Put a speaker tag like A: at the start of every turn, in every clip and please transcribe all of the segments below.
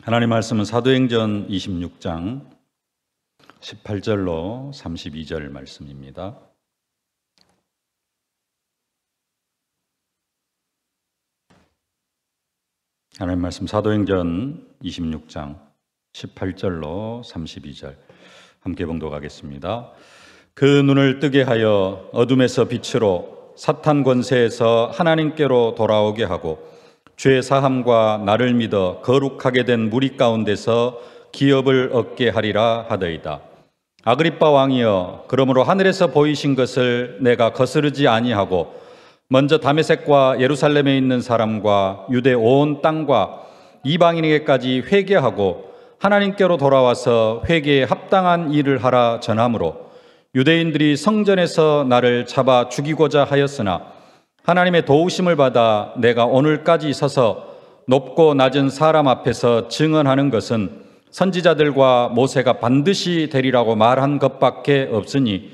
A: 하나님 말씀은 사도행전 26장 18절로 32절 말씀입니다. 하나님 말씀 사도행전 26장 18절로 32절 함께 봉독하겠습니다. 그 눈을 뜨게 하여 어둠에서 빛으로 사탄 권세에서 하나님께로 돌아오게 하고 죄 사함과 나를 믿어 거룩하게 된 무리 가운데서 기업을 얻게 하리라 하더이다. 아그리빠 왕이여, 그러므로 하늘에서 보이신 것을 내가 거스르지 아니하고 먼저 다메섹과 예루살렘에 있는 사람과 유대 온 땅과 이방인에게까지 회개하고 하나님께로 돌아와서 회개에 합당한 일을 하라 전하므로 유대인들이 성전에서 나를 잡아 죽이고자 하였으나 하나님의 도우심을 받아 내가 오늘까지 서서 높고 낮은 사람 앞에서 증언하는 것은 선지자들과 모세가 반드시 되리라고 말한 것밖에 없으니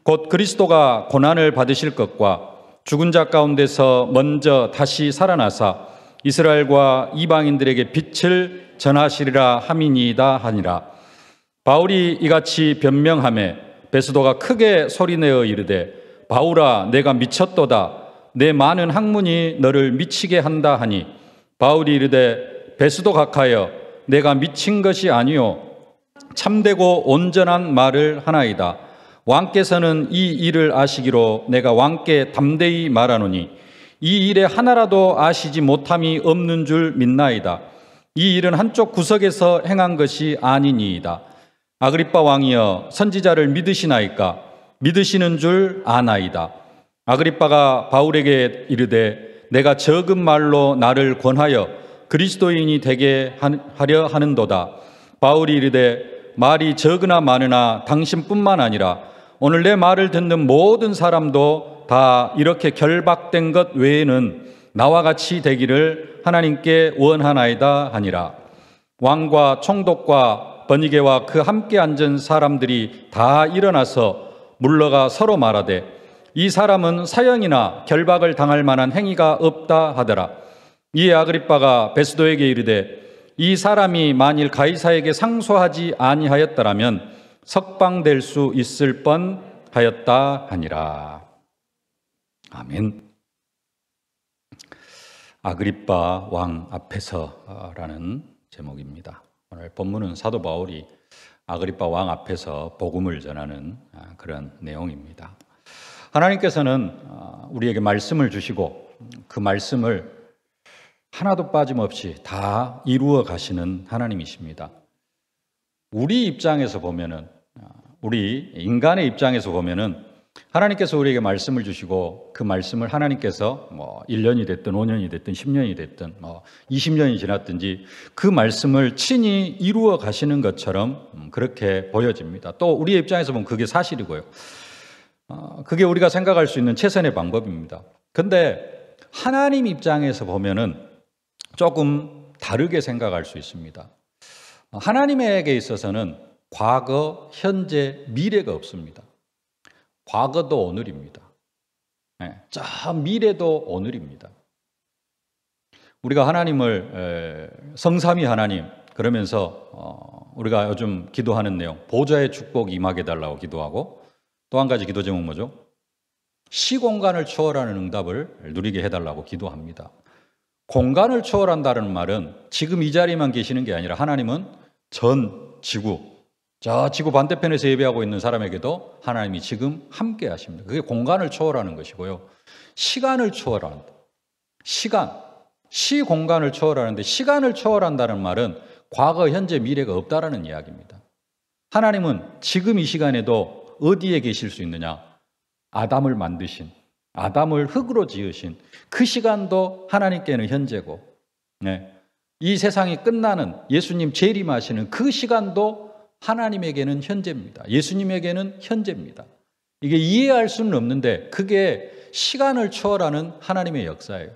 A: 곧 그리스도가 고난을 받으실 것과 죽은 자 가운데서 먼저 다시 살아나사 이스라엘과 이방인들에게 빛을 전하시리라 함이니이다 하니라. 바울이 이같이 변명하매 베스도가 크게 소리내어 이르되 바울아, 내가 미쳤도다. 내 많은 학문이 너를 미치게 한다 하니 바울이 이르되 베스도 각하여 내가 미친 것이 아니요 참되고 온전한 말을 하나이다. 왕께서는 이 일을 아시기로 내가 왕께 담대히 말하노니 이 일에 하나라도 아시지 못함이 없는 줄 믿나이다. 이 일은 한쪽 구석에서 행한 것이 아니니이다. 아그리빠 왕이여, 선지자를 믿으시나이까? 믿으시는 줄 아나이다. 아그리빠가 바울에게 이르되 내가 적은 말로 나를 권하여 그리스도인이 되게 하려 하는도다. 바울이 이르되 말이 적으나 많으나 당신뿐만 아니라 오늘 내 말을 듣는 모든 사람도 다 이렇게 결박된 것 외에는 나와 같이 되기를 하나님께 원하나이다 하니라. 왕과 총독과 번이게와 그 함께 앉은 사람들이 다 일어나서 물러가 서로 말하되 이 사람은 사형이나 결박을 당할 만한 행위가 없다 하더라. 이에 아그리빠가 베스도에게 이르되 이 사람이 만일 가이사에게 상소하지 아니하였더라면 석방될 수 있을 뻔하였다 하니라. 아멘. 아그리빠 왕 앞에서라는 제목입니다. 오늘 본문은 사도 바울이 아그리빠 왕 앞에서 복음을 전하는 그런 내용입니다. 하나님께서는 우리에게 말씀을 주시고 그 말씀을 하나도 빠짐없이 다 이루어 가시는 하나님이십니다. 우리 입장에서 보면은, 우리 인간의 입장에서 보면은 하나님께서 우리에게 말씀을 주시고 그 말씀을 하나님께서 1년이 됐든 5년이 됐든 10년이 됐든 20년이 지났든지 그 말씀을 친히 이루어 가시는 것처럼 그렇게 보여집니다. 또 우리의 입장에서 보면 그게 사실이고요. 그게 우리가 생각할 수 있는 최선의 방법입니다. 근데 하나님 입장에서 보면은 조금 다르게 생각할 수 있습니다. 하나님에게 있어서는 과거, 현재, 미래가 없습니다. 과거도 오늘입니다. 저 미래도 오늘입니다. 우리가 하나님을 성삼위 하나님 그러면서 우리가 요즘 기도하는 내용, 보좌의 축복이 임하게 달라고 기도하고 또 한 가지 기도 제목 뭐죠? 시공간을 초월하는 응답을 누리게 해달라고 기도합니다. 공간을 초월한다는 말은 지금 이 자리에만 계시는 게 아니라 하나님은 전 지구, 저 지구 반대편에서 예배하고 있는 사람에게도 하나님이 지금 함께 하십니다. 그게 공간을 초월하는 것이고요. 시간을 초월한다. 시공간을 초월하는데 시간을 초월한다는 말은 과거, 현재, 미래가 없다라는 이야기입니다. 하나님은 지금 이 시간에도 어디에 계실 수 있느냐? 아담을 만드신, 아담을 흙으로 지으신 그 시간도 하나님께는 현재고, 이 세상이 끝나는 예수님 재림하시는 그 시간도 하나님에게는 현재입니다. 예수님에게는 현재입니다. 이게 이해할 수는 없는데 그게 시간을 초월하는 하나님의 역사예요.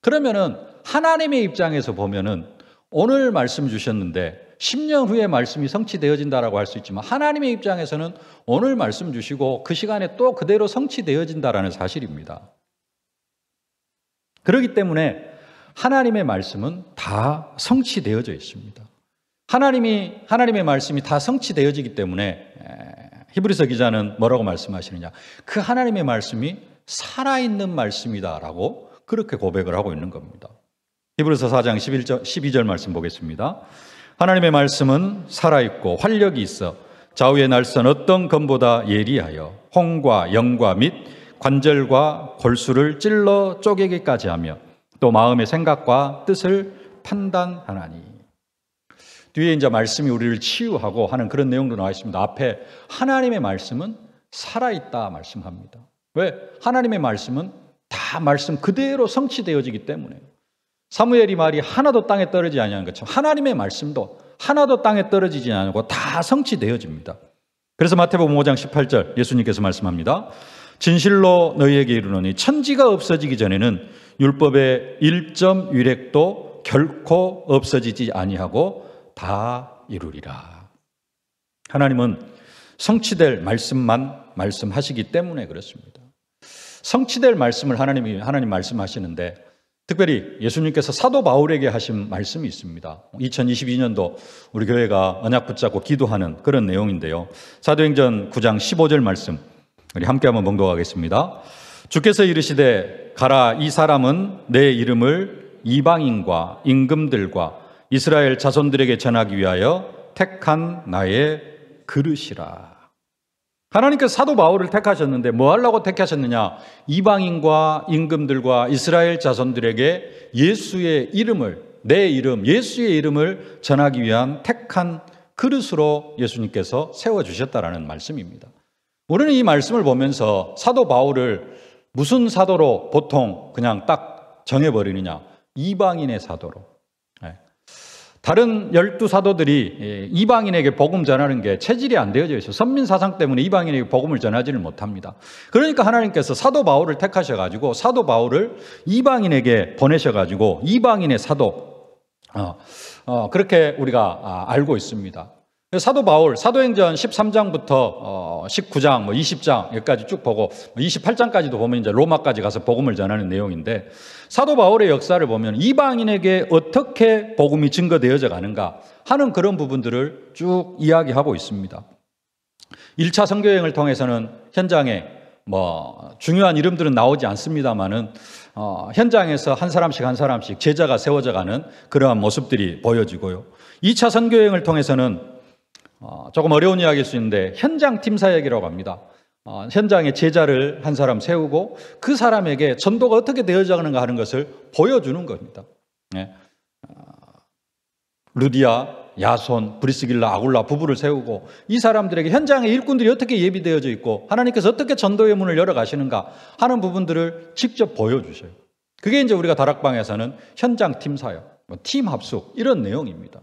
A: 그러면은 하나님의 입장에서 보면은 오늘 말씀 주셨는데 10년 후에 말씀이 성취되어진다라고 할 수 있지만 하나님의 입장에서는 오늘 말씀 주시고 그 시간에 또 그대로 성취되어진다라는 사실입니다. 그렇기 때문에 하나님의 말씀은 다 성취되어져 있습니다. 하나님의 말씀이 다 성취되어지기 때문에 히브리서 기자는 뭐라고 말씀하시느냐? 그 하나님의 말씀이 살아있는 말씀이다라고 그렇게 고백을 하고 있는 겁니다. 히브리서 4장 12절 말씀 보겠습니다. 하나님의 말씀은 살아있고 활력이 있어 좌우의 날선 어떤 검보다 예리하여 홍과 영과 및 관절과 골수를 찔러 쪼개기까지 하며 또 마음의 생각과 뜻을 판단하나니. 뒤에 이제 말씀이 우리를 치유하고 하는 그런 내용도 나와 있습니다. 앞에 하나님의 말씀은 살아있다 말씀합니다. 왜? 하나님의 말씀은 다 말씀 그대로 성취되어지기 때문에. 사무엘이 말이 하나도 땅에 떨어지지 아니하는 것처럼 하나님의 말씀도 하나도 땅에 떨어지지 않고 다 성취되어집니다. 그래서 마태복음 5장 18절 예수님께서 말씀합니다. 진실로 너희에게 이르노니 천지가 없어지기 전에는 율법의 1.1획도 결코 없어지지 아니하고 다 이루리라. 하나님은 성취될 말씀만 말씀하시기 때문에 그렇습니다. 성취될 말씀을 하나님 말씀하시는데 특별히 예수님께서 사도 바울에게 하신 말씀이 있습니다. 2022년도 우리 교회가 언약 붙잡고 기도하는 그런 내용인데요. 사도행전 9장 15절 말씀 우리 함께 한번 봉독하겠습니다. 주께서 이르시되 가라 이 사람은 내 이름을 이방인과 임금들과 이스라엘 자손들에게 전하기 위하여 택한 나의 그릇이라. 하나님께서 사도 바울을 택하셨는데 뭐 하려고 택하셨느냐? 이방인과 임금들과 이스라엘 자손들에게 예수의 이름을, 내 이름, 예수의 이름을 전하기 위한 택한 그릇으로 예수님께서 세워주셨다라는 말씀입니다. 우리는 이 말씀을 보면서 사도 바울을 무슨 사도로 보통 그냥 딱 정해버리느냐? 이방인의 사도로. 다른 12사도들이 이방인에게 복음 전하는 게 체질이 안 되어져 있어요. 선민사상 때문에 이방인에게 복음을 전하지를 못합니다. 그러니까 하나님께서 사도 바울을 택하셔가지고 사도 바울을 이방인에게 보내셔가지고 이방인의 사도 그렇게 우리가 알고 있습니다. 사도 바울 사도행전 13장부터 19장 20장 여기까지 쭉 보고 28장까지도 보면 이제 로마까지 가서 복음을 전하는 내용인데 사도 바울의 역사를 보면 이방인에게 어떻게 복음이 증거되어져 가는가 하는 그런 부분들을 쭉 이야기하고 있습니다. 1차 선교여행을 통해서는 현장에 중요한 이름들은 나오지 않습니다만은 현장에서 한 사람씩 제자가 세워져 가는 그러한 모습들이 보여지고요. 2차 선교여행을 통해서는 조금 어려운 이야기일 수 있는데 현장 팀사역이라고 합니다. 현장에 제자를 한 사람 세우고 그 사람에게 전도가 어떻게 되어져 가는가 하는 것을 보여주는 겁니다. 루디아, 야손, 브리스길라, 아굴라 부부를 세우고 이 사람들에게 현장의 일꾼들이 어떻게 예비되어져 있고 하나님께서 어떻게 전도의 문을 열어가시는가 하는 부분들을 직접 보여주셔요. 그게 이제 우리가 다락방에서는 현장 팀사역, 팀 합숙 이런 내용입니다.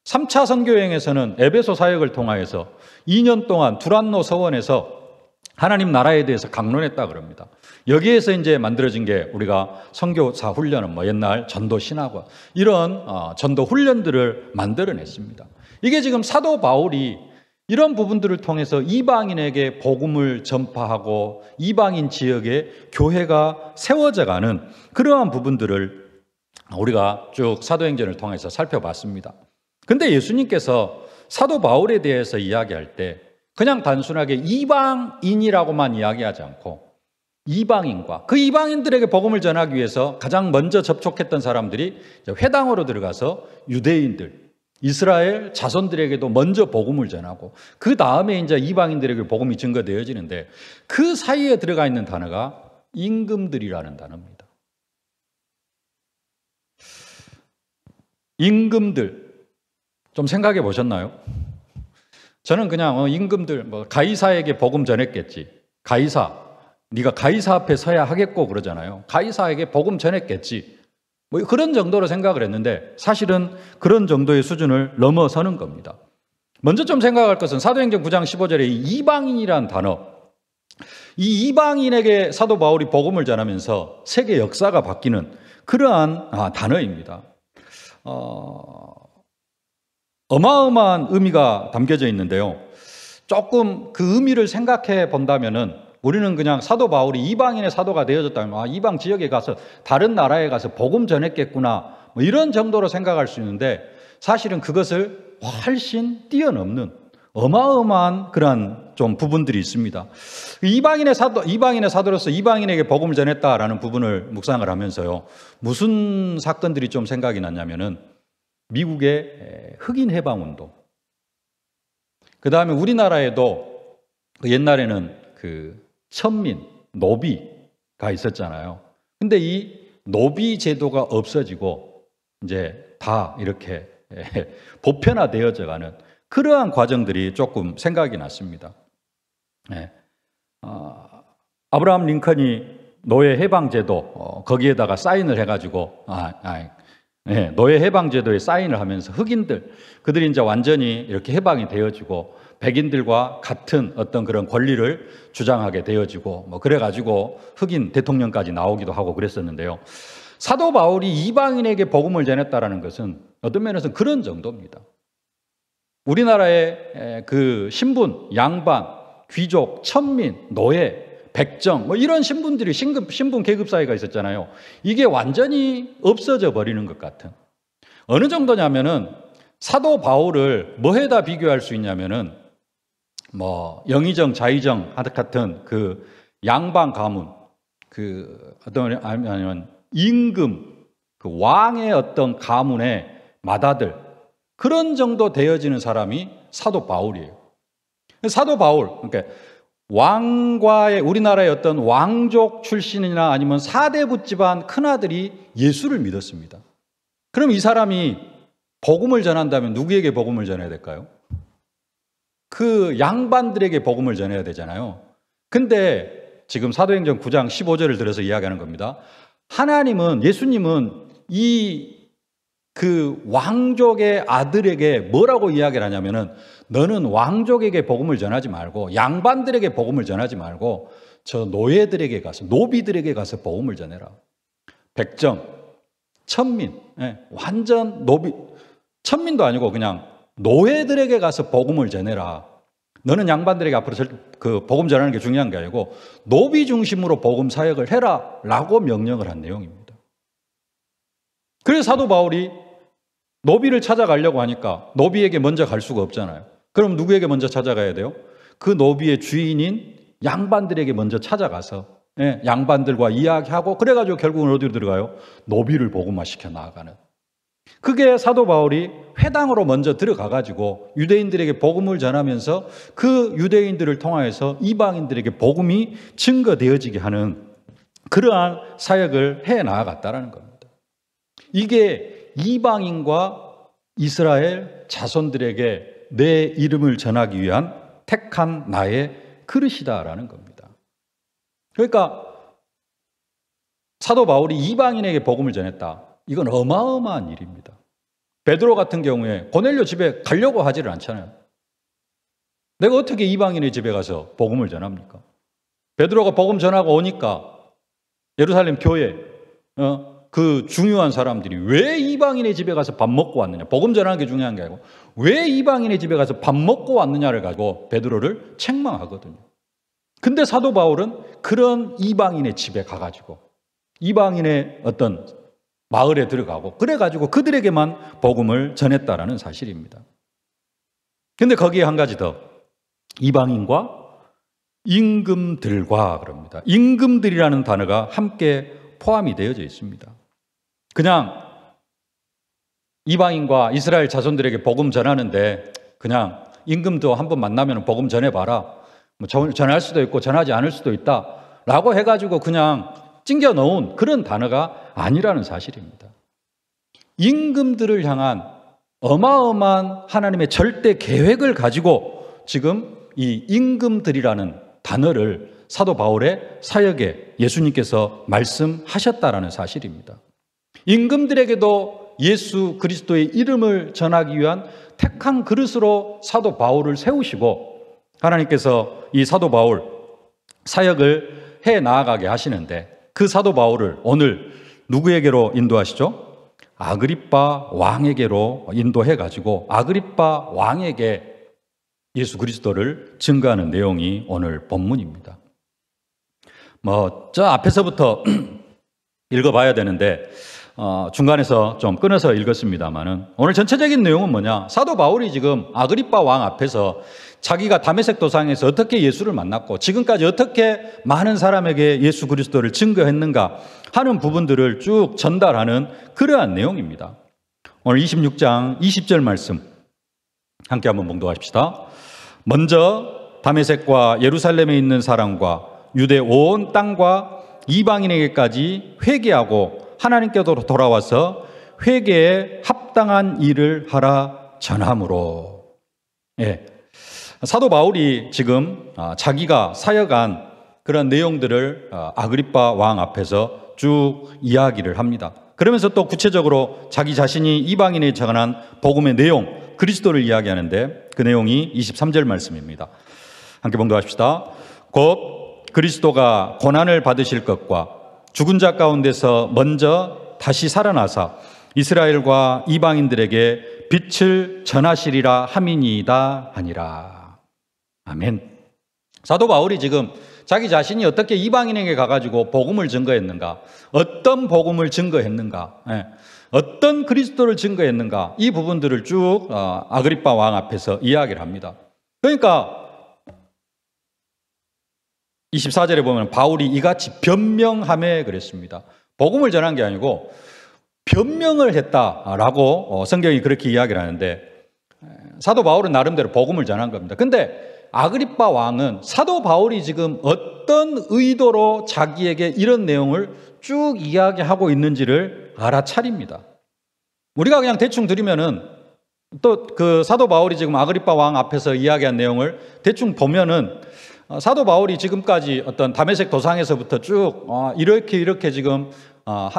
A: 3차 선교여행에서는 에베소 사역을 통하여서 2년 동안 두란노 서원에서 하나님 나라에 대해서 강론했다 그럽니다. 여기에서 이제 만들어진 게 우리가 선교사 훈련은 옛날 전도 신학원 이런 전도 훈련들을 만들어냈습니다. 이게 지금 사도 바울이 이런 부분들을 통해서 이방인에게 복음을 전파하고 이방인 지역에 교회가 세워져가는 그러한 부분들을 우리가 쭉 사도행전을 통해서 살펴봤습니다. 근데 예수님께서 사도 바울에 대해서 이야기할 때 그냥 단순하게 이방인이라고만 이야기하지 않고 이방인과 그 이방인들에게 복음을 전하기 위해서 가장 먼저 접촉했던 사람들이 회당으로 들어가서 유대인들, 이스라엘 자손들에게도 먼저 복음을 전하고 그 다음에 이제 이방인들에게 복음이 증거되어지는데 그 사이에 들어가 있는 단어가 임금들이라는 단어입니다. 임금들. 좀 생각해 보셨나요? 저는 그냥 임금들 가이사에게 복음 전했겠지. 가이사, 네가 가이사 앞에 서야 하겠고 그러잖아요. 가이사에게 복음 전했겠지. 그런 정도로 생각을 했는데 사실은 그런 정도의 수준을 넘어서는 겁니다. 먼저 좀 생각할 것은 사도행전 9장 15절에 이방인이라는 단어. 이 이방인에게 사도 바울이 복음을 전하면서 세계 역사가 바뀌는 그러한 단어입니다. 어마어마한 의미가 담겨져 있는데요. 조금 그 의미를 생각해 본다면은 우리는 그냥 사도 바울이 이방인의 사도가 되어졌다면 이방 지역에 가서 다른 나라에 가서 복음 전했겠구나 이런 정도로 생각할 수 있는데 사실은 그것을 훨씬 뛰어넘는 어마어마한 그런 좀 부분들이 있습니다. 이방인의 사도로서 이방인에게 복음을 전했다라는 부분을 묵상을 하면서요, 무슨 사건들이 좀 생각이 났냐면은 미국의 흑인 해방 운동, 그 다음에 우리나라에도 옛날에는 그 천민, 노비가 있었잖아요. 근데 이 노비 제도가 없어지고 이제 다 이렇게 보편화되어져 가는 그러한 과정들이 조금 생각이 났습니다. 아브라함 링컨이 노예 해방제도 거기에다가 사인을 해가지고 노예 해방제도에 사인을 하면서 흑인들 그들이 이제 완전히 이렇게 해방이 되어지고 백인들과 같은 어떤 그런 권리를 주장하게 되어지고 뭐 그래가지고 흑인 대통령까지 나오기도 하고 그랬었는데요. 사도 바울이 이방인에게 복음을 전했다라는 것은 어떤 면에서는 그런 정도입니다. 우리나라의 그 신분, 양반, 귀족, 천민, 노예, 백정 뭐 이런 신분들이 신분 계급 사회가 있었잖아요. 이게 완전히 없어져 버리는 것 같은. 어느 정도냐면은 사도 바울을 뭐에다 비교할 수 있냐면은 뭐 영의정, 자의정 같은 그 양반 가문, 그 어떤 아니면 임금, 그 왕의 어떤 가문의 맏아들 그런 정도 되어지는 사람이 사도 바울이에요. 사도 바울, 그러니까 왕과의 우리나라의 어떤 왕족 출신이나 아니면 사대부 집안 큰아들이 예수를 믿었습니다. 그럼 이 사람이 복음을 전한다면 누구에게 복음을 전해야 될까요? 그 양반들에게 복음을 전해야 되잖아요. 근데 지금 사도행전 9장 15절을 들어서 이야기하는 겁니다. 하나님은, 예수님은 그 왕족의 아들에게 뭐라고 이야기를 하냐면은 너는 왕족에게 복음을 전하지 말고 양반들에게 복음을 전하지 말고 저 노예들에게 가서 노비들에게 가서 복음을 전해라. 백정, 천민, 완전 노비, 천민도 아니고 그냥 노예들에게 가서 복음을 전해라. 너는 양반들에게 앞으로 그 복음 전하는 게 중요한 게 아니고 노비 중심으로 복음 사역을 해라 라고 명령을 한 내용입니다. 그래서 사도 바울이 노비를 찾아가려고 하니까 노비에게 먼저 갈 수가 없잖아요. 그럼 누구에게 먼저 찾아가야 돼요? 그 노비의 주인인 양반들에게 먼저 찾아가서 양반들과 이야기하고 그래가지고 결국은 어디로 들어가요? 노비를 복음화시켜 나아가는. 그게 사도 바울이 회당으로 먼저 들어가가지고 유대인들에게 복음을 전하면서 그 유대인들을 통하여서 이방인들에게 복음이 증거되어지게 하는 그러한 사역을 해 나아갔다는 겁니다. 이게 이방인과 이스라엘 자손들에게 내 이름을 전하기 위한 택한 나의 그릇이다라는 겁니다. 그러니까 사도 바울이 이방인에게 복음을 전했다. 이건 어마어마한 일입니다. 베드로 같은 경우에 고넬료 집에 가려고 하지를 않잖아요. 내가 어떻게 이방인의 집에 가서 복음을 전합니까? 베드로가 복음 전하고 오니까 예루살렘 교회 그 중요한 사람들이 왜 이방인의 집에 가서 밥 먹고 왔느냐. 복음 전하는 게 중요한 게 아니고 왜 이방인의 집에 가서 밥 먹고 왔느냐를 가지고 베드로를 책망하거든요. 근데 사도 바울은 그런 이방인의 집에 가가지고 이방인의 어떤 마을에 들어가고 그래가지고 그들에게만 복음을 전했다라는 사실입니다. 근데 거기에 한 가지 더, 이방인과 임금들과 그럽니다. 임금들이라는 단어가 함께 포함이 되어져 있습니다. 그냥 이방인과 이스라엘 자손들에게 복음 전하는데 그냥 임금도 한번 만나면 복음 전해봐라. 뭐 전할 수도 있고 전하지 않을 수도 있다라고 해가지고 그냥 찡겨 넣은 그런 단어가 아니라는 사실입니다. 임금들을 향한 어마어마한 하나님의 절대 계획을 가지고 지금 이 임금들이라는 단어를 사도 바울의 사역에 예수님께서 말씀하셨다라는 사실입니다. 임금들에게도 예수 그리스도의 이름을 전하기 위한 택한 그릇으로 사도 바울을 세우시고 하나님께서 이 사도 바울 사역을 해 나아가게 하시는데 그 사도 바울을 오늘 누구에게로 인도하시죠? 아그리빠 왕에게로 인도해 가지고 아그리빠 왕에게 예수 그리스도를 증거하는 내용이 오늘 본문입니다. 저 앞에서부터 읽어봐야 되는데 중간에서 좀 끊어서 읽었습니다만은 오늘 전체적인 내용은 뭐냐? 사도 바울이 지금 아그리빠 왕 앞에서 자기가 다메섹 도상에서 어떻게 예수를 만났고 지금까지 어떻게 많은 사람에게 예수 그리스도를 증거했는가 하는 부분들을 쭉 전달하는 그러한 내용입니다. 오늘 26장 20절 말씀 함께 한번 봉독하십시다. 먼저 다메섹과 예루살렘에 있는 사람과 유대 온 땅과 이방인에게까지 회개하고 하나님께로 돌아와서 회개에 합당한 일을 하라 전함으로. 예. 사도 바울이 지금 자기가 사역한 그런 내용들을 아그리빠 왕 앞에서 쭉 이야기를 합니다. 그러면서 또 구체적으로 자기 자신이 이방인에 전한 복음의 내용, 그리스도를 이야기하는데 그 내용이 23절 말씀입니다. 함께 봉독합시다. 곧 그리스도가 고난을 받으실 것과 죽은 자 가운데서 먼저 다시 살아나사 이스라엘과 이방인들에게 빛을 전하시리라 함이니이다 하니라. 아멘. 사도 바울이 지금 자기 자신이 어떻게 이방인에게 가가지고 복음을 증거했는가, 어떤 복음을 증거했는가, 어떤 그리스도를 증거했는가, 이 부분들을 쭉 아그리빠 왕 앞에서 이야기를 합니다. 그러니까 24절에 보면 바울이 이같이 변명하며 그랬습니다. 복음을 전한 게 아니고 변명을 했다라고 성경이 그렇게 이야기를 하는데, 사도 바울은 나름대로 복음을 전한 겁니다. 근데 아그리빠 왕은 사도 바울이 지금 어떤 의도로 자기에게 이런 내용을 쭉 이야기하고 있는지를 알아차립니다. 우리가 그냥 대충 들으면은 또 그 사도 바울이 지금 아그리빠 왕 앞에서 이야기한 내용을 대충 보면은 사도 바울이 지금까지 어떤 다메섹 도상에서부터 쭉 이렇게 지금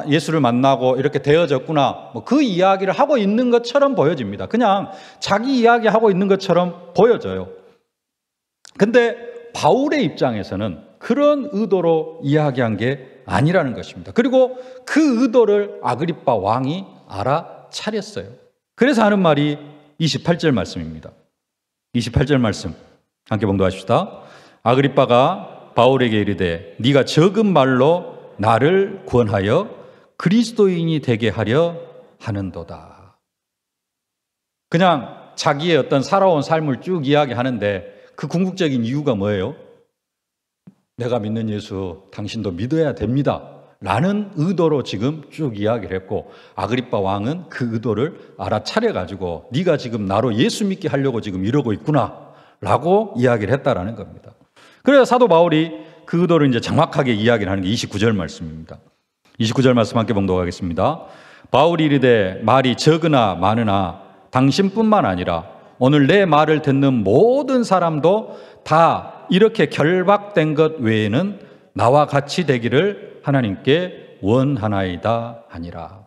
A: 예수를 만나고 이렇게 되어졌구나, 그 이야기를 하고 있는 것처럼 보여집니다. 그냥 자기 이야기하고 있는 것처럼 보여져요. 근데 바울의 입장에서는 그런 의도로 이야기한 게 아니라는 것입니다. 그리고 그 의도를 아그리빠 왕이 알아차렸어요. 그래서 하는 말이 28절 말씀입니다. 28절 말씀 함께 봉독하십시다. 아그리빠가 바울에게 이르되 네가 적은 말로 나를 구원하여 그리스도인이 되게 하려 하는도다. 그냥 자기의 어떤 살아온 삶을 쭉 이야기하는데 그 궁극적인 이유가 뭐예요? 내가 믿는 예수 당신도 믿어야 됩니다 라는 의도로 지금 쭉 이야기를 했고, 아그리빠 왕은 그 의도를 알아차려가지고 네가 지금 나로 예수 믿게 하려고 지금 이러고 있구나 라고 이야기를 했다라는 겁니다. 그래서 사도 바울이 그 의도를 이제 정확하게 이야기를 하는 게 29절 말씀입니다. 29절 말씀 함께 봉독하겠습니다. 바울이 이르되 말이 적으나 많으나 당신뿐만 아니라 오늘 내 말을 듣는 모든 사람도 다 이렇게 결박된 것 외에는 나와 같이 되기를 하나님께 원하나이다 하니라.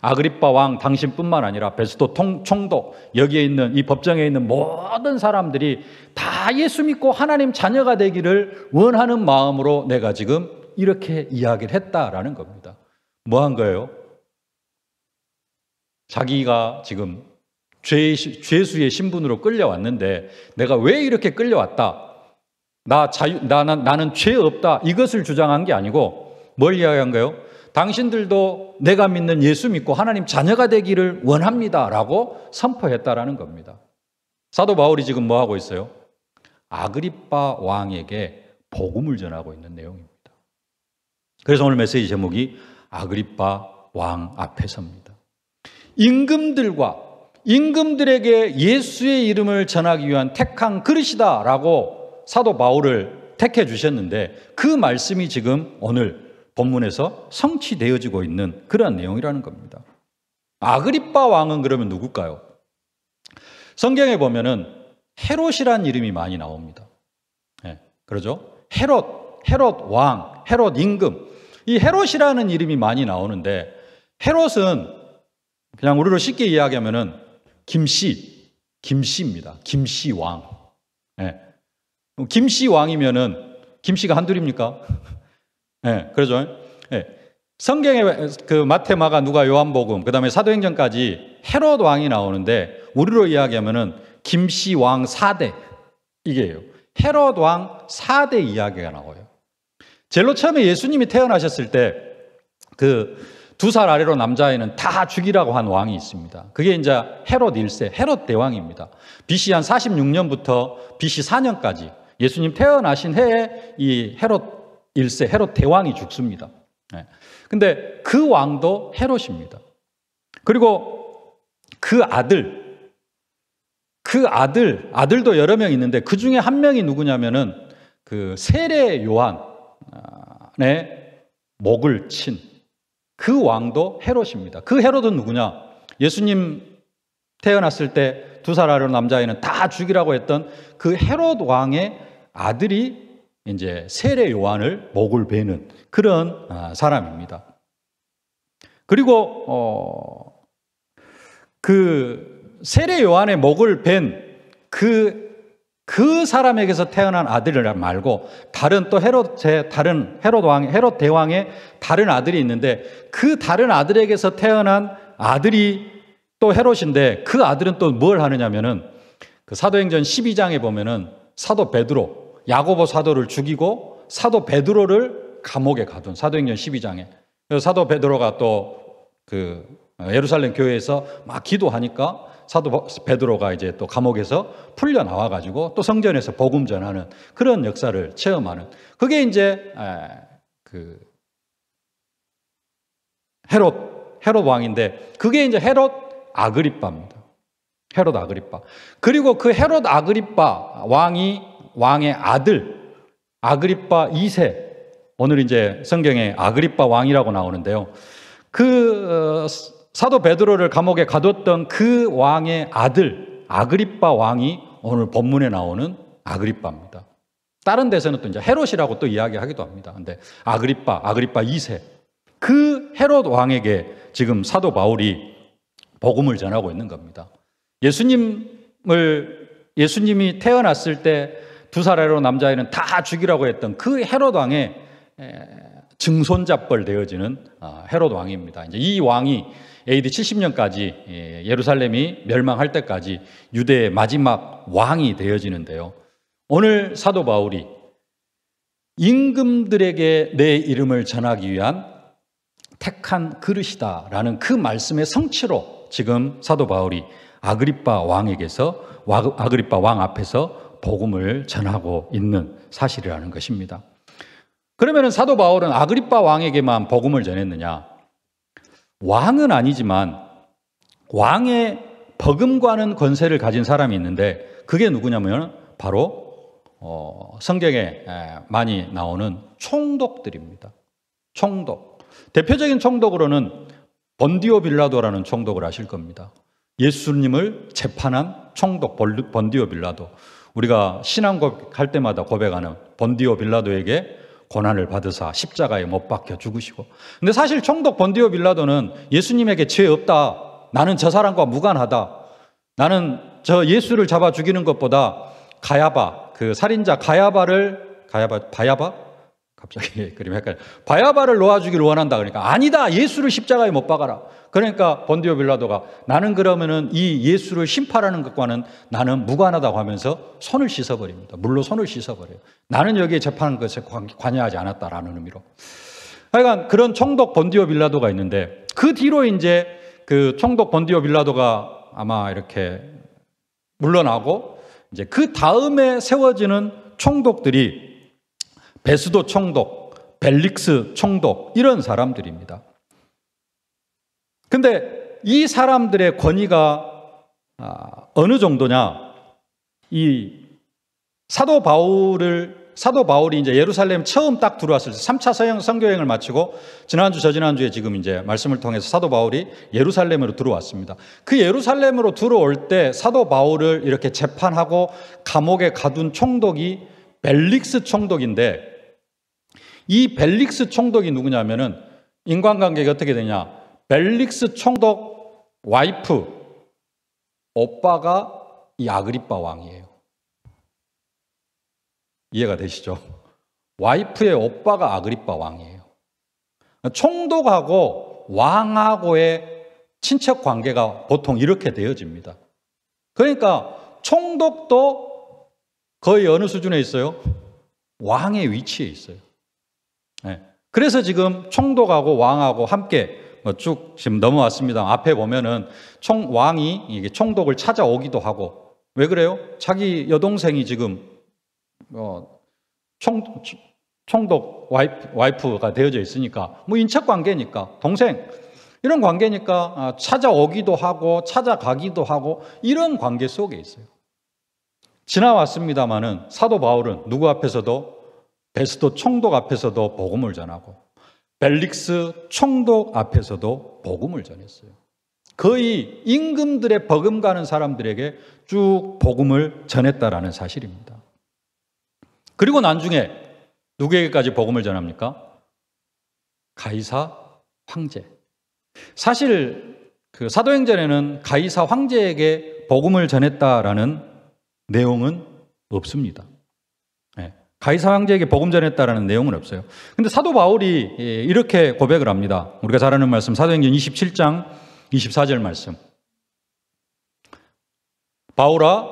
A: 아그리빠 왕 당신뿐만 아니라 베스도 총독, 여기에 있는 이 법정에 있는 모든 사람들이 다 예수 믿고 하나님 자녀가 되기를 원하는 마음으로 내가 지금 이렇게 이야기를 했다라는 겁니다. 뭐 한 거예요? 자기가 지금 죄수의 신분으로 끌려왔는데 내가 왜 이렇게 끌려왔다, 나는 죄 없다, 이것을 주장한 게 아니고 뭘 이야기한 거예요? 당신들도 내가 믿는 예수 믿고 하나님 자녀가 되기를 원합니다 라고 선포했다라는 겁니다. 사도 바울이 지금 뭐 하고 있어요? 아그리빠 왕에게 복음을 전하고 있는 내용입니다. 그래서 오늘 메시지 제목이 아그리빠 왕 앞에서입니다. 임금들에게 예수의 이름을 전하기 위한 택한 그릇이다라고 사도 바울을 택해 주셨는데, 그 말씀이 지금 오늘 본문에서 성취되어지고 있는 그런 내용이라는 겁니다. 아그리빠 왕은 그러면 누굴까요? 성경에 보면은 헤롯이라는 이름이 많이 나옵니다. 그러죠? 헤롯 왕, 헤롯 임금. 이 헤롯이라는 이름이 많이 나오는데, 헤롯은 그냥 우리로 쉽게 이야기하면은 김씨입니다. 김씨 왕. 김씨 왕이면은 김씨가 한둘입니까? 그러죠. 성경에 그 마태, 마가, 누가, 요한복음, 그 다음에 사도행전까지 헤롯 왕이 나오는데, 우리로 이야기하면은 김씨 왕 4대, 이게요. 헤롯 왕 4대 이야기가 나와요. 제일로 처음에 예수님이 태어나셨을 때 그 두 살 아래로 남자아이는 다 죽이라고 한 왕이 있습니다. 그게 이제 헤롯 1세, 헤롯 대왕입니다. BC 한 46년부터 BC 4년까지 예수님 태어나신 해에 이 헤롯 1세, 헤롯 대왕이 죽습니다. 근데 그 왕도 헤롯입니다. 그리고 아들도 여러 명 있는데 그 중에 한 명이 누구냐면은 그 세례 요한의 목을 친 그 왕도 헤롯입니다. 그 헤롯은 누구냐? 예수님 태어났을 때 두 살 아래로 남자아이는 다 죽이라고 했던 그 헤롯 왕의 아들이 이제 세례 요한을 목을 베는 그런 사람입니다. 그리고 그 세례 요한의 목을 벤 그 사람에게서 태어난 아들을 말고 다른 또 헤롯 대왕의 다른 아들이 있는데 그 다른 아들에게서 태어난 아들이 또 헤롯인데 그 아들은 또 뭘 하느냐면은 그 사도행전 12장에 보면은 사도 베드로, 야고보 사도를 죽이고 사도 베드로를 감옥에 가둔 사도행전 12장에. 그래서 사도 베드로가 또 그 예루살렘 교회에서 막 기도하니까 사도 베드로가 이제 또 감옥에서 풀려 나와 가지고 또 성전에서 복음 전하는 그런 역사를 체험하는 그게 이제 그 헤롯 왕인데 그게 이제 헤롯 아그리빠입니다. 헤롯 아그리빠. 그리고 그 헤롯 아그리빠 왕의 아들 아그리빠 2세 오늘 이제 성경에 아그리빠 왕이라고 나오는데요. 그 사도 베드로를 감옥에 가뒀던 그 왕의 아들 아그리빠 왕이 오늘 본문에 나오는 아그리빠입니다. 다른 데서는 또 이제 헤롯이라고 또 이야기하기도 합니다. 근데 아그리빠 2세 그 헤롯 왕에게 지금 사도 바울이 복음을 전하고 있는 겁니다. 예수님이 태어났을 때 두 살 아래로 남자아이는 다 죽이라고 했던 그 헤롯 왕의 증손잡벌 되어지는 헤롯 왕입니다. 이제 이 왕이 AD 70년까지 예루살렘이 멸망할 때까지 유대의 마지막 왕이 되어지는데요. 오늘 사도 바울이 임금들에게 내 이름을 전하기 위한 택한 그릇이다라는 그 말씀의 성취로 지금 사도 바울이 아그리빠 왕 앞에서 복음을 전하고 있는 사실이라는 것입니다. 그러면 사도 바울은 아그리빠 왕에게만 복음을 전했느냐? 왕은 아니지만 왕의 버금가는 권세를 가진 사람이 있는데 그게 누구냐면 바로 성경에 많이 나오는 총독들입니다. 총독. 대표적인 총독으로는 본디오 빌라도라는 총독을 아실 겁니다. 예수님을 재판한 총독 본디오 빌라도. 우리가 신앙 고백할 때마다 고백하는 본디오 빌라도에게 고난을 받으사 십자가에 못 박혀 죽으시고. 근데 사실 총독 본디오 빌라도는 예수님에게 죄 없다. 나는 저 사람과 무관하다. 나는 저 예수를 잡아 죽이는 것보다 가야바, 그 살인자 바야바를 놓아주기를 원한다. 그러니까 아니다. 예수를 십자가에 못 박아라. 그러니까 본디오 빌라도가 나는 그러면은 이 예수를 심판하는 것과는 나는 무관하다고 하면서 손을 씻어버립니다. 물로 손을 씻어버려요. 나는 여기에 재판하는 것에 관여하지 않았다라는 의미로. 하여간 그런 총독 본디오 빌라도가 있는데 그 뒤로 이제 그 총독 본디오 빌라도가 아마 이렇게 물러나고 이제 그 다음에 세워지는 총독들이 베스도 총독, 벨릭스 총독 이런 사람들입니다. 근데 이 사람들의 권위가 어느 정도냐? 이 사도 바울이 이제 예루살렘 처음 딱 들어왔을 때 3차 선교여행을 마치고 지난주 저지난주에 지금 이제 말씀을 통해서 사도 바울이 예루살렘으로 들어왔습니다. 그 예루살렘으로 들어올 때 사도 바울을 이렇게 재판하고 감옥에 가둔 총독이 벨릭스 총독인데 이 벨릭스 총독이 누구냐면은 인간관계가 어떻게 되냐? 벨릭스 총독 와이프 오빠가 이 아그리빠 왕이에요. 이해가 되시죠? 와이프의 오빠가 아그리빠 왕이에요. 총독하고 왕하고의 친척 관계가 보통 이렇게 되어집니다. 그러니까 총독도 거의 어느 수준에 있어요? 왕의 위치에 있어요. 네. 그래서 지금 총독하고 왕하고 함께 쭉 지금 넘어왔습니다. 앞에 보면은 왕이 이게 총독을 찾아오기도 하고, 왜 그래요? 자기 여동생이 지금 총독 와이프가 되어져 있으니까, 뭐 인척 관계니까, 동생 이런 관계니까 찾아오기도 하고 찾아가기도 하고 이런 관계 속에 있어요. 지나왔습니다마는 사도 바울은 누구 앞에서도, 베스도 총독 앞에서도 복음을 전하고 벨릭스 총독 앞에서도 복음을 전했어요. 거의 임금들의 버금가는 사람들에게 쭉 복음을 전했다라는 사실입니다. 그리고 나중에 누구에게까지 복음을 전합니까? 가이사 황제. 사실 그 사도행전에는 가이사 황제에게 복음을 전했다라는 내용은 없습니다. 가이사 황제에게 복음 전했다라는 내용은 없어요. 근데 사도 바울이 이렇게 고백을 합니다. 우리가 잘 아는 말씀, 사도행전 27장 24절 말씀. 바울아,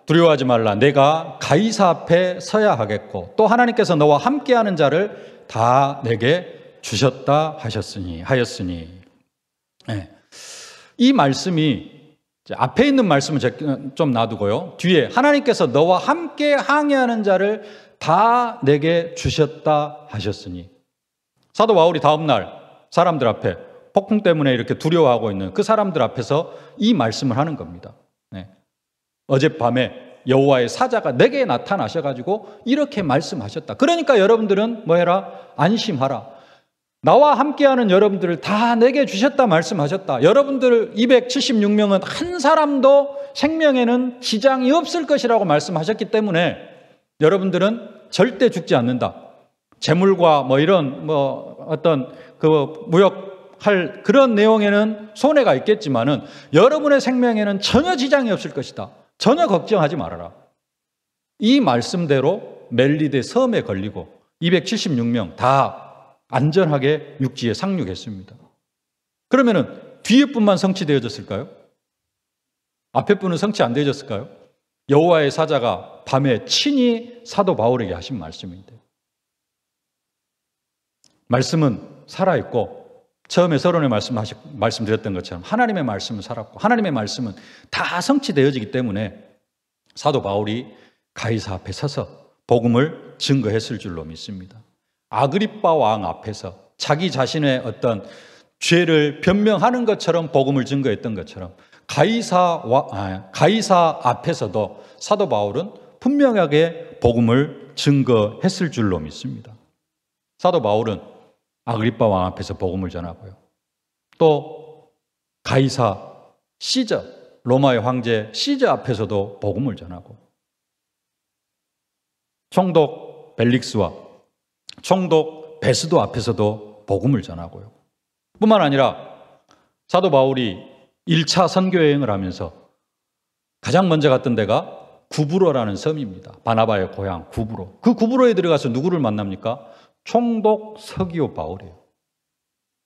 A: 두려워하지 말라. 내가 가이사 앞에 서야 하겠고 또 하나님께서 너와 함께하는 자를 다 내게 주셨다 하였으니. 이 말씀이 앞에 있는 말씀은 좀 놔두고요. 뒤에 하나님께서 너와 함께 항해하는 자를 다 내게 주셨다 하셨으니. 사도 바울이 다음날 사람들 앞에 폭풍 때문에 이렇게 두려워하고 있는 그 사람들 앞에서 이 말씀을 하는 겁니다. 어젯밤에 여호와의 사자가 내게 나타나셔가지고 이렇게 말씀하셨다. 그러니까 여러분들은 뭐 해라? 안심하라. 나와 함께하는 여러분들을 다 내게 주셨다 말씀하셨다. 여러분들 276명은 한 사람도 생명에는 지장이 없을 것이라고 말씀하셨기 때문에 여러분들은 절대 죽지 않는다. 재물과 뭐 이런 어떤 그 무역할 그런 내용에는 손해가 있겠지만은 여러분의 생명에는 전혀 지장이 없을 것이다. 전혀 걱정하지 말아라. 이 말씀대로 멜리데 섬에 걸리고 276명 다 안전하게 육지에 상륙했습니다. 그러면은 뒤에 분만 성취되어졌을까요? 앞에 분은 성취 안 되어졌을까요? 여호와의 사자가 밤에 친히 사도 바울에게 하신 말씀인데, 말씀은 살아있고 처음에 서론에 말씀드렸던 것처럼 하나님의 말씀은 살았고 하나님의 말씀은 다 성취되어지기 때문에 사도 바울이 가이사 앞에 서서 복음을 증거했을 줄로 믿습니다. 아그리빠 왕 앞에서 자기 자신의 어떤 죄를 변명하는 것처럼 복음을 증거했던 것처럼 가이사 앞에서도 사도 바울은 분명하게 복음을 증거했을 줄로 믿습니다. 사도 바울은 아그리빠 왕 앞에서 복음을 전하고요. 또 가이사 시저, 로마의 황제 시저 앞에서도 복음을 전하고 총독 벨릭스와 총독 베스도 앞에서도 복음을 전하고요. 뿐만 아니라 사도 바울이 1차 선교 여행을 하면서 가장 먼저 갔던 데가 구브로라는 섬입니다. 바나바의 고향 구브로. 그 구브로에 들어가서 누구를 만납니까? 총독 서기오 바울이에요.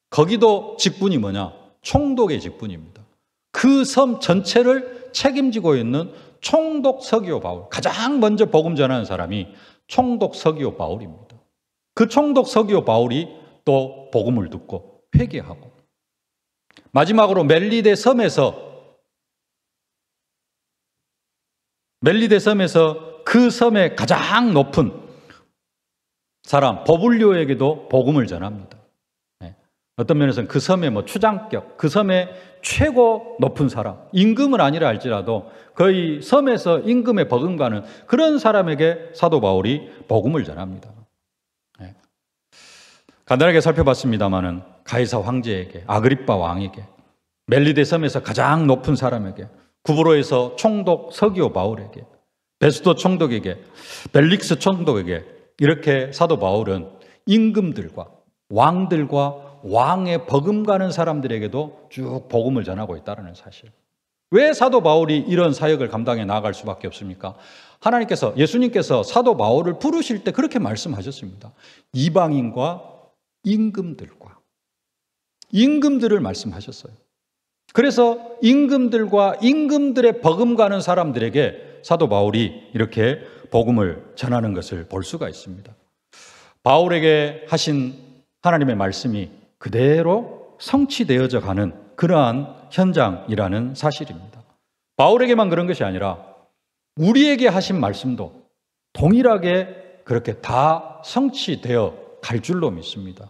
A: 거기도 직분이 뭐냐? 총독의 직분입니다. 그 섬 전체를 책임지고 있는 총독 서기오 바울. 가장 먼저 복음 전하는 사람이 총독 서기오 바울입니다. 그 총독 서기오 바울이 또 복음을 듣고 회개하고 마지막으로 멜리데 섬에서 그 섬의 가장 높은 사람 버불리오에게도 복음을 전합니다. 어떤 면에서는 그 섬의 추장격, 그 섬의 최고 높은 사람, 임금은 아니라 할지라도 거의 섬에서 임금에 버금가는 그런 사람에게 사도 바울이 복음을 전합니다. 간단하게 살펴봤습니다마는 가이사 황제에게, 아그리빠 왕에게, 멜리데 섬에서 가장 높은 사람에게, 구브로에서 총독 서기오 바울에게, 베스도 총독에게, 벨릭스 총독에게 이렇게 사도 바울은 임금들과 왕들과 왕에 버금가는 사람들에게도 쭉 복음을 전하고 있다는 사실. 왜 사도 바울이 이런 사역을 감당해 나아갈 수밖에 없습니까? 하나님께서, 예수님께서 사도 바울을 부르실 때 그렇게 말씀하셨습니다. 이방인과 임금들을 말씀하셨어요. 그래서 임금들과 임금들의 버금가는 사람들에게 사도 바울이 이렇게 복음을 전하는 것을 볼 수가 있습니다. 바울에게 하신 하나님의 말씀이 그대로 성취되어져 가는 그러한 현장이라는 사실입니다. 바울에게만 그런 것이 아니라 우리에게 하신 말씀도 동일하게 그렇게 다 성취되어 갈 줄로 믿습니다.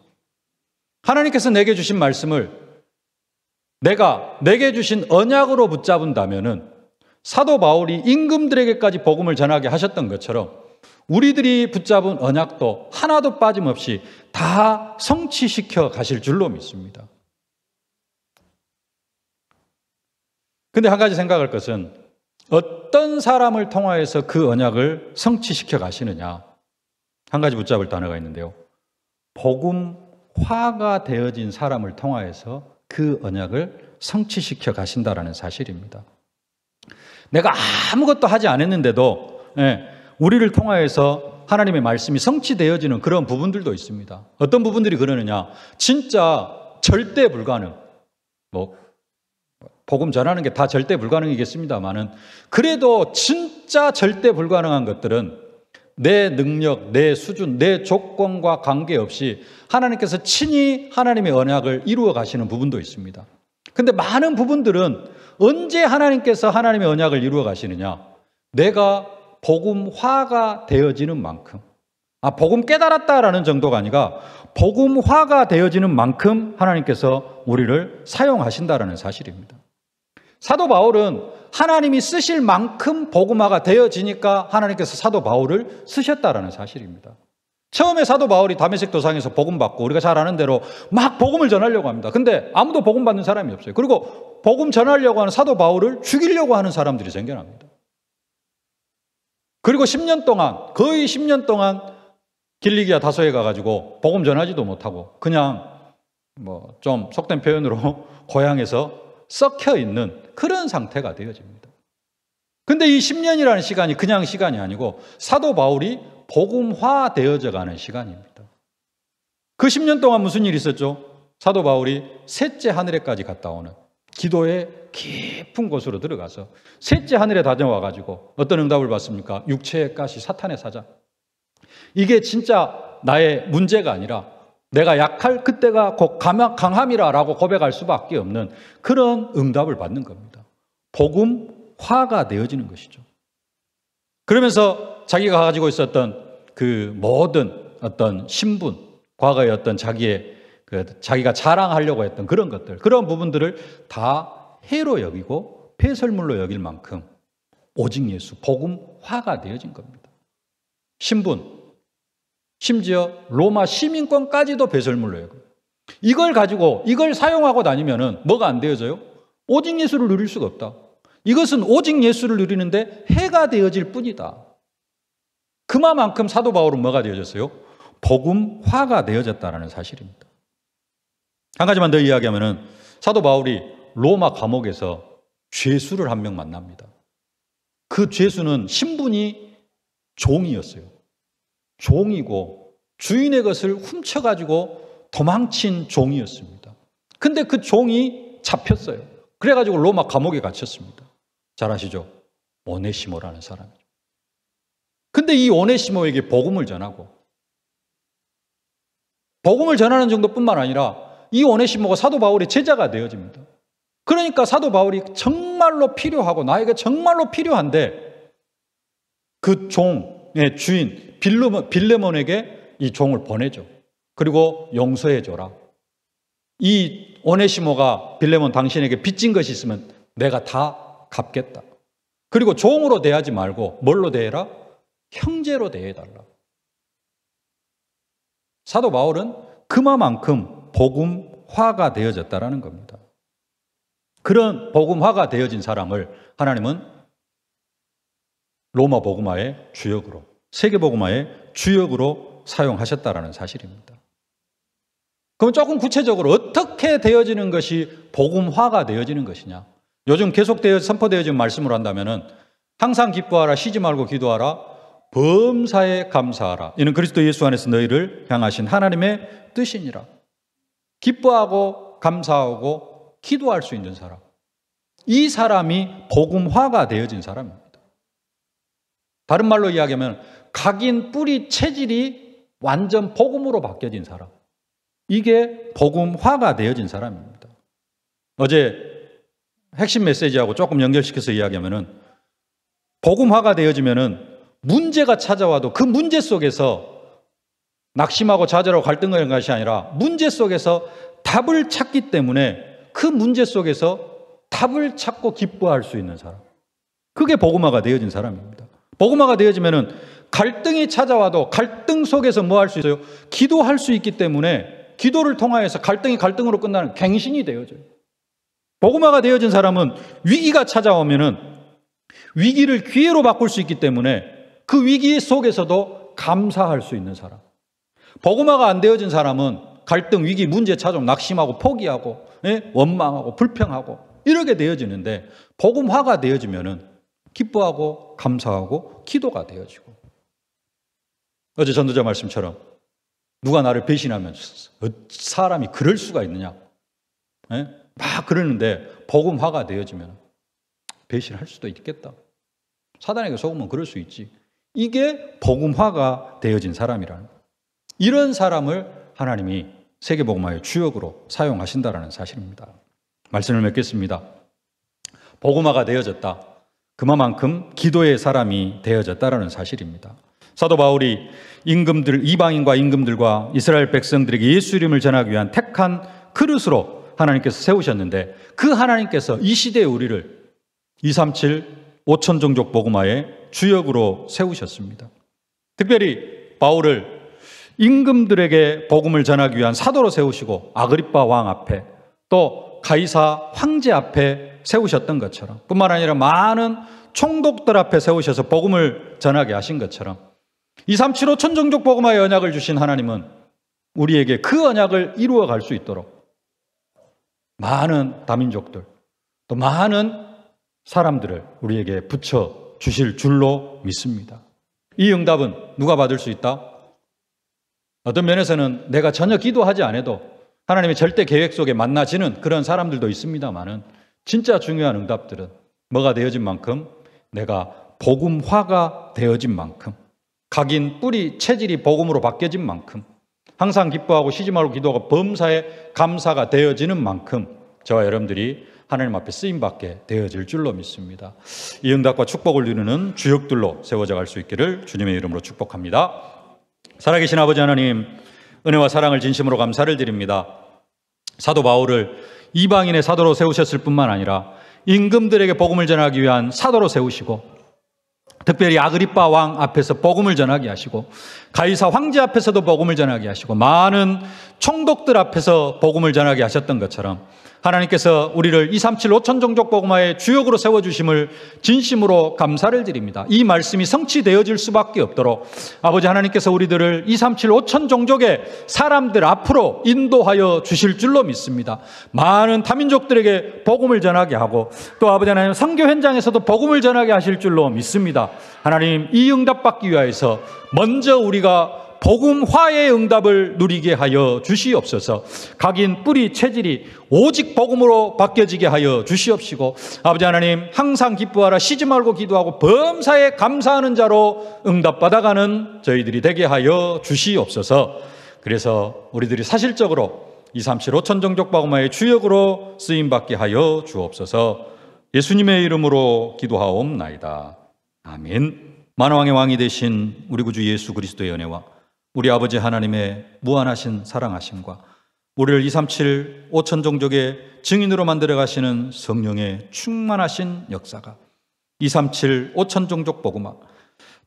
A: 하나님께서 내게 주신 말씀을 내게 주신 언약으로 붙잡은다면은 사도 바울이 임금들에게까지 복음을 전하게 하셨던 것처럼 우리들이 붙잡은 언약도 하나도 빠짐없이 다 성취시켜 가실 줄로 믿습니다. 근데 한 가지 생각할 것은 어떤 사람을 통하여서 그 언약을 성취시켜 가시느냐. 한 가지 붙잡을 단어가 있는데요. 복음화가 되어진 사람을 통하여서 그 언약을 성취시켜 가신다라는 사실입니다. 내가 아무것도 하지 않았는데도 우리를 통하여서 하나님의 말씀이 성취되어지는 그런 부분들도 있습니다. 어떤 부분들이 그러느냐. 진짜 절대 불가능. 복음 전하는 게 다 절대 불가능이겠습니다만은 그래도 진짜 절대 불가능한 것들은 내 능력, 내 수준, 내 조건과 관계없이 하나님께서 친히 하나님의 언약을 이루어 가시는 부분도 있습니다. 근데 많은 부분들은 언제 하나님께서 하나님의 언약을 이루어 가시느냐? 내가 복음화가 되어지는 만큼, 복음 깨달았다라는 정도가 아니라 복음화가 되어지는 만큼 하나님께서 우리를 사용하신다라는 사실입니다. 사도 바울은 하나님이 쓰실 만큼 복음화가 되어지니까 하나님께서 사도 바울을 쓰셨다라는 사실입니다. 처음에 사도 바울이 다메섹 도상에서 복음 받고 우리가 잘 아는 대로 막 복음을 전하려고 합니다. 근데 아무도 복음 받는 사람이 없어요. 그리고 복음 전하려고 하는 사도 바울을 죽이려고 하는 사람들이 생겨납니다. 그리고 10년 동안, 거의 10년 동안 길리기아 다소에 가가지고 복음 전하지도 못하고 그냥 좀 속된 표현으로 고향에서 썩혀 있는 그런 상태가 되어집니다. 근데 이 10년이라는 시간이 그냥 시간이 아니고 사도 바울이 복음화되어져 가는 시간입니다. 그 10년 동안 무슨 일이 있었죠? 사도 바울이 셋째 하늘에까지 갔다 오는 기도의 깊은 곳으로 들어가서 셋째 하늘에 다녀와가지고 어떤 응답을 받습니까? 육체의 가시 사탄의 사자. 이게 진짜 나의 문제가 아니라 내가 약할 그때가 곧 강함이라라고 고백할 수밖에 없는 그런 응답을 받는 겁니다. 복음화가 되어지는 것이죠. 그러면서 자기가 가지고 있었던 그 모든 어떤 신분, 과거의 어떤 자기가 자랑하려고 했던 그런 것들, 그런 부분들을 다 해로 여기고 폐설물로 여길 만큼 오직 예수, 복음화가 되어진 겁니다. 신분, 심지어 로마 시민권까지도 배설물로 여기고 이걸 가지고 이걸 사용하고 다니면은 뭐가 안 되어져요? 오직 예수를 누릴 수가 없다. 이것은 오직 예수를 누리는데 해가 되어질 뿐이다. 그만큼 사도 바울은 뭐가 되어졌어요? 복음화가 되어졌다는 사실입니다. 한 가지만 더 이야기하면은 사도 바울이 로마 감옥에서 죄수를 한 명 만납니다. 그 죄수는 신분이 종이었어요. 종이고 주인의 것을 훔쳐가지고 도망친 종이었습니다. 근데 그 종이 잡혔어요. 그래가지고 로마 감옥에 갇혔습니다. 잘 아시죠? 오네시모라는 사람이죠. 근데 이 오네시모에게 복음을 전하고 복음을 전하는 정도뿐만 아니라 이 오네시모가 사도 바울의 제자가 되어집니다. 그러니까 사도 바울이 정말로 필요하고 나에게 정말로 필요한데 그 종의 주인 빌레몬에게 이 종을 보내죠. 그리고 용서해 줘라. 이 오네시모가 빌레몬 당신에게 빚진 것이 있으면 내가 다 갚겠다. 그리고 종으로 대하지 말고 뭘로 대해라? 형제로 대해달라. 사도 바울은 그만큼 복음화가 되어졌다라는 겁니다. 그런 복음화가 되어진 사람을 하나님은 로마 복음화의 주역으로, 세계 복음화의 주역으로 사용하셨다라는 사실입니다. 그럼 조금 구체적으로 어떻게 되어지는 것이 복음화가 되어지는 것이냐? 요즘 계속 선포되어진 말씀으로 한다면은 항상 기뻐하라, 쉬지 말고 기도하라, 범사에 감사하라. 이는 그리스도 예수 안에서 너희를 향하신 하나님의 뜻이니라. 기뻐하고 감사하고 기도할 수 있는 사람. 이 사람이 복음화가 되어진 사람입니다. 다른 말로 이야기하면 각인 뿌리 체질이 완전 복음으로 바뀌어진 사람. 이게 복음화가 되어진 사람입니다. 어제 핵심 메시지하고 조금 연결시켜서 이야기하면은 복음화가 되어지면은 문제가 찾아와도 그 문제 속에서 낙심하고 좌절하고 갈등하는 것이 아니라 문제 속에서 답을 찾기 때문에 그 문제 속에서 답을 찾고 기뻐할 수 있는 사람. 그게 복음화가 되어진 사람입니다. 복음화가 되어지면은 갈등이 찾아와도 갈등 속에서 뭐 할 수 있어요? 기도할 수 있기 때문에 기도를 통하여서 갈등이 갈등으로 끝나는 갱신이 되어져요. 복음화가 되어진 사람은 위기가 찾아오면은 위기를 기회로 바꿀 수 있기 때문에 그 위기 속에서도 감사할 수 있는 사람. 복음화가 안 되어진 사람은 갈등, 위기, 문제 찾아오면 낙심하고 포기하고 원망하고 불평하고 이렇게 되어지는데 복음화가 되어지면은 기뻐하고 감사하고 기도가 되어지고 어제 전도자 말씀처럼 누가 나를 배신하면 사람이 그럴 수가 있느냐 막 그러는데 복음화가 되어지면 배신할 수도 있겠다. 사단에게 속으면 그럴 수 있지. 이게 복음화가 되어진 사람이라는 거예요. 이런 사람을 하나님이 세계복음화의 주역으로 사용하신다는 사실입니다. 말씀을 맺겠습니다. 복음화가 되어졌다. 그만큼 기도의 사람이 되어졌다는 사실입니다. 사도 바울이 이방인과 임금들과 이스라엘 백성들에게 예수 이름을 전하기 위한 택한 그릇으로 하나님께서 세우셨는데 그 하나님께서 이 시대의 우리를 237 5천 종족 복음화의 주역으로 세우셨습니다. 특별히 바울을 임금들에게 복음을 전하기 위한 사도로 세우시고 아그리빠 왕 앞에 또 가이사 황제 앞에 세우셨던 것처럼 뿐만 아니라 많은 총독들 앞에 세우셔서 복음을 전하게 하신 것처럼 237 5천 종족 복음화의 언약을 주신 하나님은 우리에게 그 언약을 이루어 갈 수 있도록 많은 다민족들 또 많은 사람들을 우리에게 붙여 주실 줄로 믿습니다. 이 응답은 누가 받을 수 있다? 어떤 면에서는 내가 전혀 기도하지 않아도 하나님의 절대 계획 속에 만나지는 그런 사람들도 있습니다만은 진짜 중요한 응답들은 뭐가 되어진 만큼 내가 복음화가 되어진 만큼 각인 뿌리 체질이 복음으로 바뀌어진 만큼 항상 기뻐하고 쉬지 말고 기도하고 범사에 감사가 되어지는 만큼 저와 여러분들이 하나님 앞에 쓰임받게 되어질 줄로 믿습니다. 이 응답과 축복을 누리는 주역들로 세워져 갈 수 있기를 주님의 이름으로 축복합니다. 살아계신 아버지 하나님, 은혜와 사랑을 진심으로 감사를 드립니다. 사도 바울을 이방인의 사도로 세우셨을 뿐만 아니라 임금들에게 복음을 전하기 위한 사도로 세우시고 특별히 아그리빠 왕 앞에서 복음을 전하게 하시고 가이사 황제 앞에서도 복음을 전하게 하시고 많은 총독들 앞에서 복음을 전하게 하셨던 것처럼 하나님께서 우리를 237 5천 종족 복음화의 주역으로 세워주심을 진심으로 감사를 드립니다. 이 말씀이 성취되어질 수밖에 없도록 아버지 하나님께서 우리들을 237 5천 종족의 사람들 앞으로 인도하여 주실 줄로 믿습니다. 많은 타민족들에게 복음을 전하게 하고 또 아버지 하나님 선교 현장에서도 복음을 전하게 하실 줄로 믿습니다. 하나님 이 응답 받기 위해서 먼저 우리가 복음화의 응답을 누리게 하여 주시옵소서. 각인 뿌리 체질이 오직 복음으로 바뀌어지게 하여 주시옵시고 아버지 하나님 항상 기뻐하라 쉬지 말고 기도하고 범사에 감사하는 자로 응답받아가는 저희들이 되게 하여 주시옵소서. 그래서 우리들이 사실적으로 237 5천 종족 복음화의 주역으로 쓰임받게 하여 주옵소서. 예수님의 이름으로 기도하옵나이다. 아멘. 만왕의 왕이 되신 우리 구주 예수 그리스도의 은혜와 우리 아버지 하나님의 무한하신 사랑하심과 우리를 237 5천 종족의 증인으로 만들어 가시는 성령의 충만하신 역사가 237 5천 종족 복음화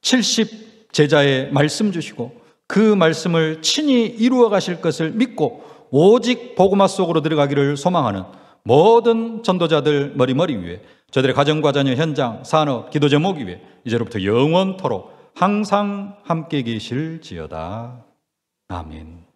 A: 70 제자의 말씀 주시고 그 말씀을 친히 이루어 가실 것을 믿고 오직 복음화 속으로 들어가기를 소망하는 모든 전도자들 머리머리 위에 저들의 가정과 자녀 현장 산업 기도 제목 위에 이제로부터 영원토록 항상 함께 계실지어다. 아멘.